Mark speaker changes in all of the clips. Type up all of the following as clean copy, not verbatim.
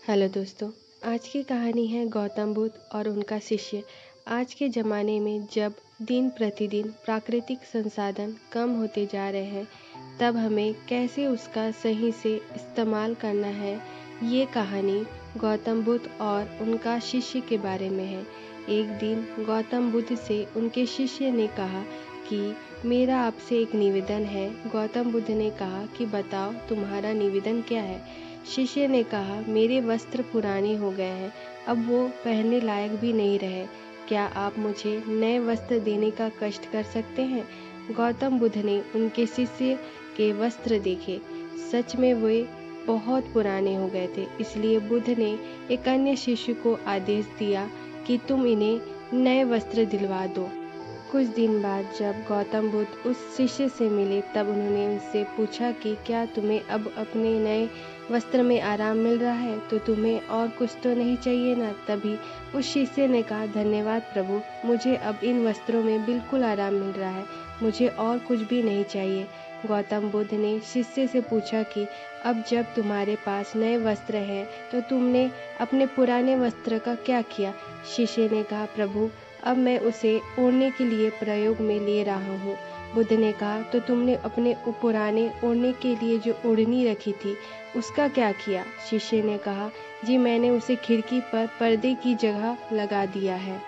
Speaker 1: Hello दोस्तों। आज की कहानी है गौतम बुद्ध और उनका शिष्य। आज के ज़माने में जब दिन प्रतिदिन प्राकृतिक संसाधन कम होते जा रहे हैं, तब हमें कैसे उसका सही से इस्तेमाल करना है, ये कहानी गौतम बुद्ध और उनका शिष्य के बारे में है। एक दिन गौतम बुद्ध से उनके शिष्य ने कहा कि मेरा आपसे एक निवेदन है। गौतम बुद्ध ने कहा कि बताओ, तुम्हारा निवेदन क्या है। शिष्य ने कहा, मेरे वस्त्र पुराने हो गए हैं, अब वो पहनने लायक भी नहीं रहे। क्या आप मुझे नए वस्त्र देने का कष्ट कर सकते हैं। गौतम बुद्ध ने उनके शिष्य के वस्त्र देखे। सच में वे बहुत पुराने हो गए थे। इसलिए बुद्ध ने एक अन्य शिष्य को आदेश दिया कि तुम इन्हें नए वस्त्र दिलवा दो। कुछ दिन बाद जब गौतम बुद्ध उस शिष्य से मिले, तब उन्होंने उनसे पूछा कि क्या तुम्हें अब अपने नए वस्त्र में आराम मिल रहा है, तो तुम्हें और कुछ तो नहीं चाहिए ना। तभी उस शिष्य ने कहा, धन्यवाद प्रभु, मुझे अब इन वस्त्रों में बिल्कुल आराम मिल रहा है, मुझे और कुछ भी नहीं चाहिए। गौतम बुद्ध ने शिष्य से पूछा कि अब जब तुम्हारे पास नए वस्त्र हैं, तो तुमने अपने पुराने वस्त्र का क्या किया। शिष्य ने कहा, प्रभु, अब मैं उसे ओढ़ने के लिए प्रयोग में ले रहा हूँ। बुद्ध ने कहा, तो तुमने अपने पुराने ओढ़ने के लिए जो ओढ़नी रखी थी, उसका क्या किया। शिष्य ने कहा, जी मैंने उसे खिड़की पर पर्दे की जगह लगा दिया है।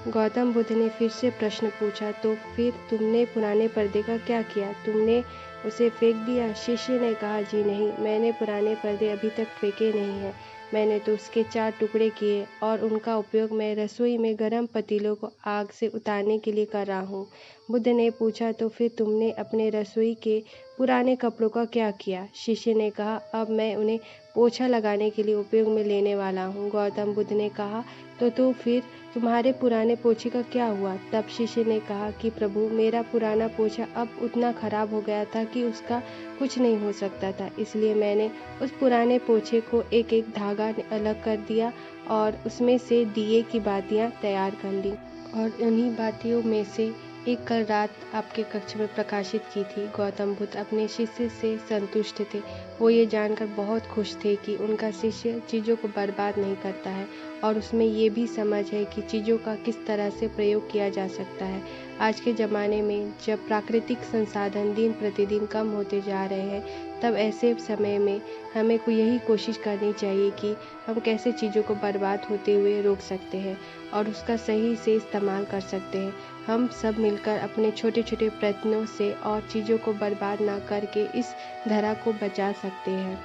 Speaker 1: गौतम बुद्ध ने फिर से प्रश्न पूछा, तो फिर तुमने पुराने पर्दे का क्या किया, तुमने उसे फेंक दिया। शिष्य ने कहा, जी नहीं, मैंने पुराने पर्दे अभी तक फेंके नहीं हैं। मैंने तो उसके 4 टुकड़े किए और उनका उपयोग मैं रसोई में गर्म पतीलों को आग से उतारने के लिए कर रहा हूँ। बुद्ध ने पूछा, तो फिर तुमने अपने रसोई के पुराने कपड़ों का क्या किया। शिष्य ने कहा, अब मैं उन्हें पोछा लगाने के लिए उपयोग में लेने वाला हूँ। गौतम बुद्ध ने कहा, तो फिर तुम्हारे पुराने पोछे का क्या हुआ। तब शिष्य ने कहा कि प्रभु, मेरा पुराना पोछा अब उतना खराब हो गया था कि उसका कुछ नहीं हो सकता था। इसलिए मैंने उस पुराने पोछे को एक एक धागा अलग कर दिया और उसमें से दिए की बातियां तैयार कर ली, और उन्हीं बातियों में से एक कल रात आपके कक्ष में प्रकाशित की थी। गौतम बुद्ध अपने शिष्य से संतुष्ट थे। वो ये जानकर बहुत खुश थे कि उनका शिष्य चीज़ों को बर्बाद नहीं करता है और उसमें ये भी समझ है कि चीज़ों का किस तरह से प्रयोग किया जा सकता है। आज के ज़माने में जब प्राकृतिक संसाधन दिन प्रतिदिन कम होते जा रहे हैं, तब ऐसे समय में हमें को यही कोशिश करनी चाहिए कि हम कैसे चीज़ों को बर्बाद होते हुए रोक सकते हैं और उसका सही से इस्तेमाल कर सकते हैं। हम सब मिलकर अपने छोटे छोटे प्रयत्नों से और चीज़ों को बर्बाद ना करके इस धरा को बचा सकते हैं।